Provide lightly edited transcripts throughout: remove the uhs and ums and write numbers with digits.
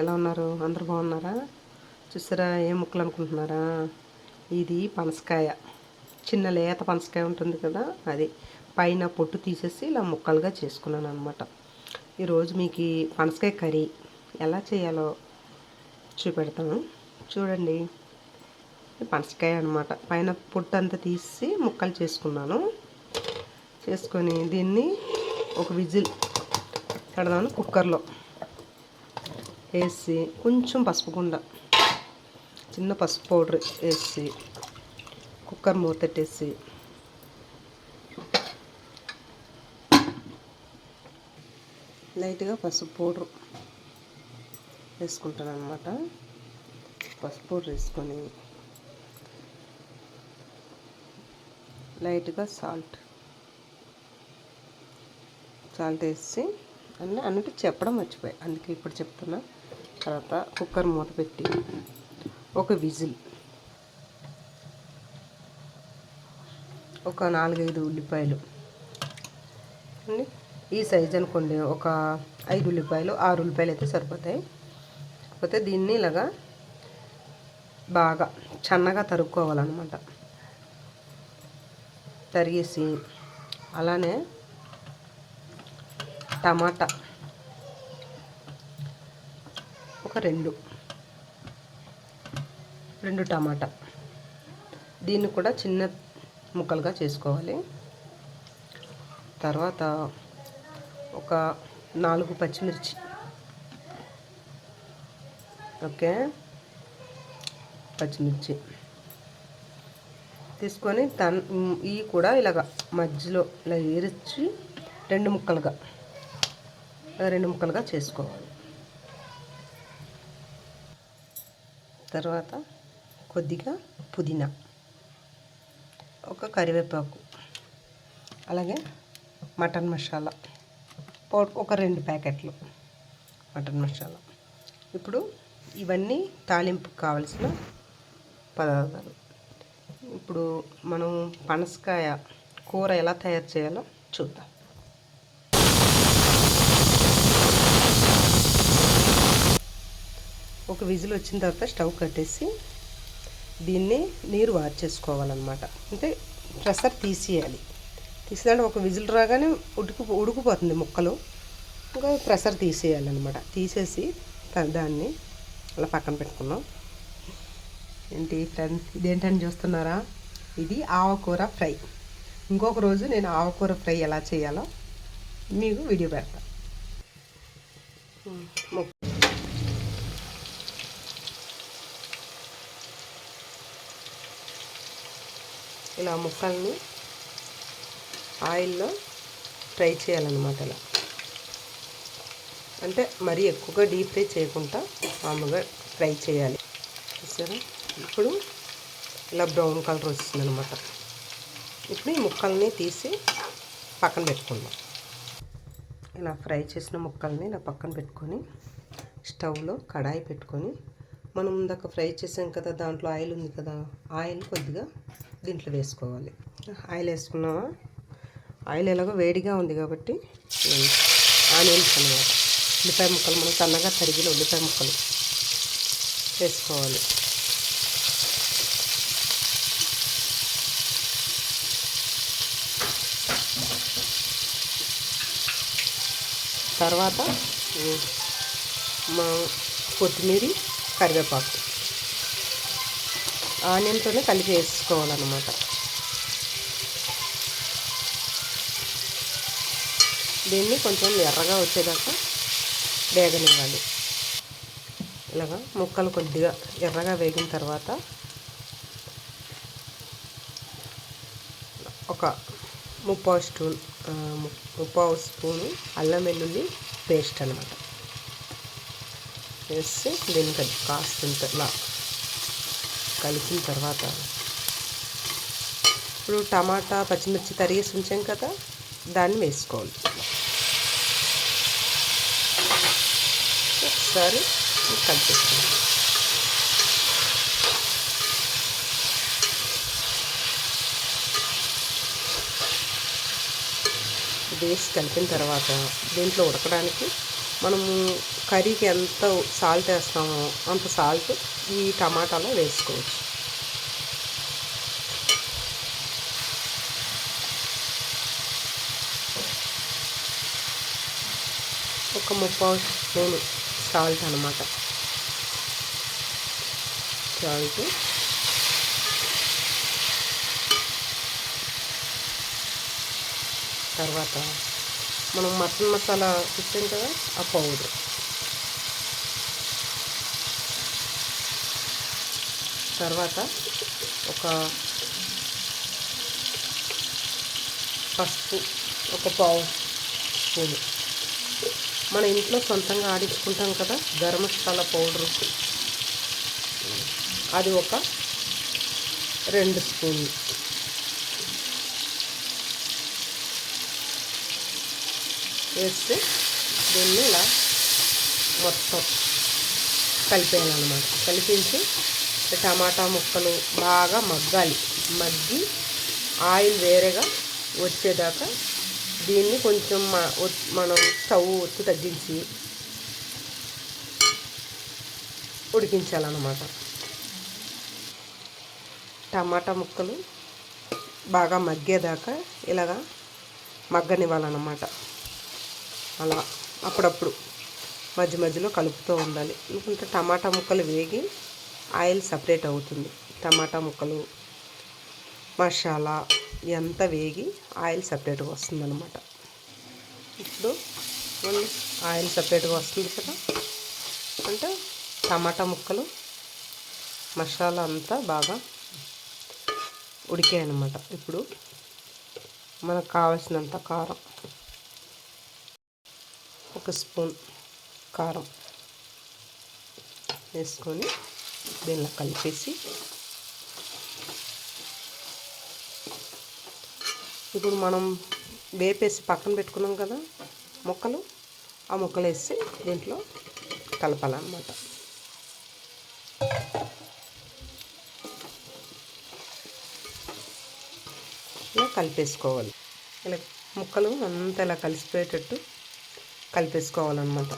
ఎలా ఉన్నారు? అందరూ బాగున్నారా? చూసారా ఏం ముక్కలు అనుకుంటున్నారా? ఇది పనసకాయ, చిన్న లేత పనసకాయ ఉంటుంది కదా, అది పైన పొట్టు తీసేసి ఇలా ముక్కలుగా చేసుకున్నాను అనమాట. ఈరోజు మీకు ఈ పనసకాయ కర్రీ ఎలా చేయాలో చూపెడతాను. చూడండి, పనసకాయ అనమాట. పైన పొట్టు అంతా తీసి ముక్కలు చేసుకున్నాను. చేసుకొని దీన్ని ఒక విజిల్ పెడదామని కుక్కర్లో వేసి కొంచెం పసుపు గుండ, చిన్న పసుపు పౌడర్ వేసి కుక్కర్ మూతట్టేసి లైట్గా పసుపు పౌడర్ వేసుకుంటాను అనమాట. పసుపు పౌడర్ వేసుకొని లైట్గా సాల్ట్ వేసి అన్నట్టు చెప్పడం మర్చిపోయి, అందుకే ఇప్పుడు చెప్తున్నా. తర్వాత కుక్కర్ మూత పెట్టి ఒక విజిల్, ఒక 4-5 ఉల్లిపాయలు అండి, ఈ సైజ్ అనుకోండి, ఒక 5 ఉల్లిపాయలు 6 ఉల్లిపాయలు అయితే సరిపోతాయి. కాకపోతే దీన్ని ఇలాగా బాగా సన్నగా తరుక్కోవాలన్నమాట. తరిగేసి అలానే టమాటా ఒక రెండు టమాటా, దీన్ని కూడా చిన్న ముక్కలుగా చేసుకోవాలి. తర్వాత ఒక 4 పచ్చిమిర్చి, ఓకే, పచ్చిమిర్చి తీసుకొని ఇవి కూడా ఇలాగ మధ్యలో ఇలా ఏరిచి 2 ముక్కలుగా చేసుకోవాలి. తర్వాత కొద్దిగా పుదీనా, ఒక కరివేపాకు, అలాగే మటన్ మసాలా ఒక 2 ప్యాకెట్లు మటన్ మసాలా. ఇప్పుడు ఇవన్నీ తాలింపుకి కావలసిన పదార్థాలు. ఇప్పుడు మనం పనసకాయ కూర ఎలా తయారు చేయాలో చూద్దాం. ఒక విజిల్ వచ్చిన తర్వాత స్టవ్ కట్టేసి దీన్ని నీరు వార్చేసుకోవాలన్నమాట. అంటే ప్రెషర్ తీసేయాలి. తీసేదంటే ఒక విజిల్ రాగానే ఉడికిపోతుంది ముక్కలు, ఇంకా ప్రెషర్ తీసేయాలన్నమాట. తీసేసి దాన్ని అలా పక్కన పెట్టుకున్నాం. ఏంటి ఫ్రెండ్స్, ఇదేంటని చూస్తున్నారా? ఇది ఆవకూర ఫ్రై. ఇంకొక రోజు నేను ఆవకూర ఫ్రై ఎలా చేయాలో మీకు వీడియో పెడతాను. ఇలా ముక్కల్ని ఆయిల్లో ఫ్రై చేయాలన్నమాట. ఇలా అంటే మరీ ఎక్కువగా డీప్ ఫ్రై చేయకుండా మామూలుగా ఫ్రై చేయాలి. చూసారా, ఇప్పుడు ఇలా బ్రౌన్ కలర్ వస్తుంది అనమాట. ఇప్పుడు ఈ ముక్కల్ని తీసి పక్కన పెట్టుకుందాం. ఇలా ఫ్రై చేసిన ముక్కల్ని ఇలా పక్కన పెట్టుకొని స్టవ్లో కడాయి పెట్టుకొని, మనం ఇందాక ఫ్రై చేసాం కదా, దాంట్లో ఆయిల్ ఉంది కదా, ఆయిల్ కొద్దిగా దీంట్లో వేసుకోవాలి. ఆయిల్ వేసుకున్నావా? ఆయిల్ ఎలాగో వేడిగా ఉంది కాబట్టి ఆనియన్స్ అన్నమాట, ఉల్లిపాయ ముక్కలు, మనం సన్నగా తరిగిన ఉల్లిపాయ ముక్కలు వేసుకోవాలి. తర్వాత కొత్తిమీర, కరివేపాకు ఆనియన్తోనే కలిపి వేసుకోవాలన్నమాట. దీన్ని కొంచెం ఎర్రగా వచ్చేదాకా వేగనివ్వాలి. ఇలాగా ముక్కలు కొద్దిగా ఎర్రగా వేగిన తర్వాత ఒక 3/4 స్పూను అల్లం వెల్లుల్లి పేస్ట్ అనమాట వేసి దీనికి కాస్తంతలా కలిపిన తర్వాత ఇప్పుడు టమాటా, పచ్చిమిర్చి తరిగేసి ఉంచాం కదా, దాన్ని వేసుకోవాలి. ఒకసారి కలిపేసుకోవాలి. వేసి కలిపిన తర్వాత దీంట్లో ఉడకడానికి మనము కర్రీకి ఎంత సాల్ట్ వేస్తామో అంత సాల్ట్ ఈ టమాటాలో వేసుకోవచ్చు. ఒక 3/4 స్పూను సాల్ట్ అన్నమాట. సాల్ట్ తర్వాత మనం మటన్ మసాలా ఇచ్చాం కదా, ఆ పౌడర్ తర్వాత ఒక పసుపు ఒక 1/2 స్పూను. మన ఇంట్లో సొంతంగా ఆడించుకుంటాం కదా గరం మసాలా పౌడరు, అది ఒక 2 స్పూన్లు వేస్తే దీన్ని ఇలా మొత్తం కలిపేయాలన్నమాట. కలిపించి టమాటా ముక్కలు బాగా మగ్గి ఆయిల్ వేరేగా వచ్చేదాకా దీన్ని కొంచెం మనం స్టవ్ ఒత్తి తగ్గించి ఉడికించాలన్నమాట. టమాటా ముక్కలు బాగా మగ్గేదాకా ఇలాగా మగ్గనివ్వాలన్నమాట. అలా అప్పుడప్పుడు మధ్య మధ్యలో కలుపుతూ ఉండాలి. ఎందుకంటే టమాటా ముక్కలు వేగి ఆయిల్ సపరేట్ అవుతుంది. టమాటా ముక్కలు మసాలా ఎంత వేగి ఆయిల్ సపరేట్గా వస్తుందన్నమాట. ఇప్పుడు ఆయిల్ సపరేట్గా వస్తుంది కదా, అంటే టమాటా ముక్కలు మసాలా అంతా బాగా ఉడికాయన్నమాట. ఇప్పుడు మనకు కావాల్సినంత కారం, 1 స్పూన్ కారం వేసుకొని దీనిలో కలిపేసి ఇప్పుడు మనం వేపేసి పక్కన పెట్టుకున్నాం కదా ముక్కలు, ఆ ముక్కలు వేసి దీంట్లో కలపాలన్నమాట. ఇలా కలిపేసుకోవాలి. ఇలా ముక్కలు అంతా ఇలా కలిసిపోయేటట్టు కలిపేసుకోవాలన్నమాట.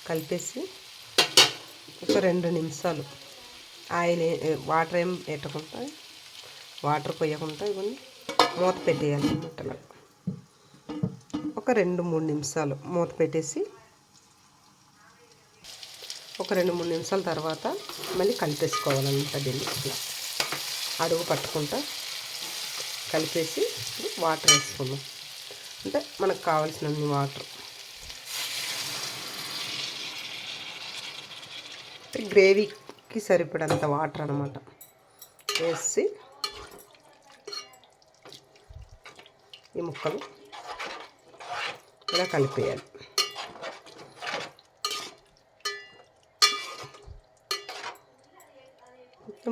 కలిపేసి ఒక 2 నిమిషాలు ఆయిల్ వాటర్ ఏం పెట్టకుండా, వాటర్ పోయకుండా ఇవన్నీ మూత పెట్టేయాలన్నమాట. అలా ఒక 2-3 నిమిషాలు మూత పెట్టేసి ఒక 2-3 నిమిషాల తర్వాత మళ్ళీ కలిపేసుకోవాలన్నమాట. దీన్ని ఇట్లా అడుగు పట్టుకుంటా కలిపేసి వాటర్ వేసుకుందాం. అంటే మనకు కావాల్సినన్ని వాటర్, గ్రేవీకి సరిపడంత వాటర్ అన్నమాట వేసి ఈ ముక్కలు ఇలా కలిపేయాలి.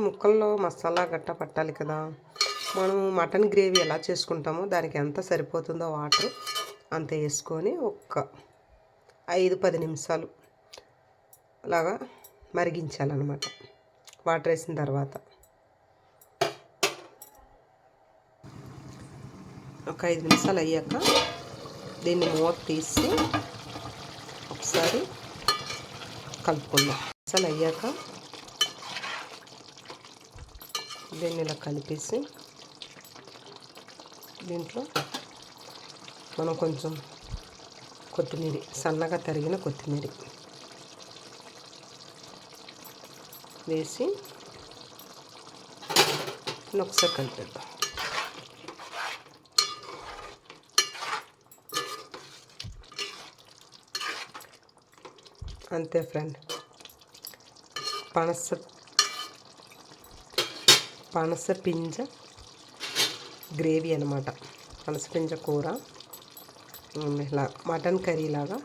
ముక్కల్లో మసాలా గట్ట పట్టాలి కదా. మనం మటన్ గ్రేవీ ఎలా చేసుకుంటామో దానికి ఎంత సరిపోతుందో వాటర్ అంత వేసుకొని ఒక 5-10 నిమిషాలు అలాగా మరిగించాలన్నమాట. వాటర్ వేసిన తర్వాత ఒక 5 నిమిషాలు అయ్యాక దీన్ని మూత తీసి ఒకసారి కలుపుకుందాం. నిమిషాలు అయ్యాక దీన్ని ఇలా కలిపేసి దీంట్లో మనం కొంచెం కొత్తిమీర, సన్నగా తరిగిన కొత్తిమీర వేసి ఒకసారి కలిపేద్దాం. అంతే ఫ్రెండ్, పనసపింజ గ్రేవీ అన్నమాట. పనసపింజ కూర ఇలా మటన్ కర్రీ లాగా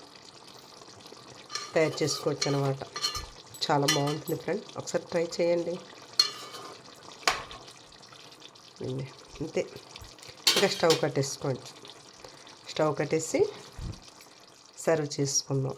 తయారు చేసుకోవచ్చు అన్నమాట. చాలా బాగుంటుంది ఫ్రెండ్, ఒకసారి ట్రై చేయండి. అంతే, ఇంకా స్టవ్ కట్టేసుకోండి. స్టవ్ కట్టేసి సర్వ్ చేసుకుందాం.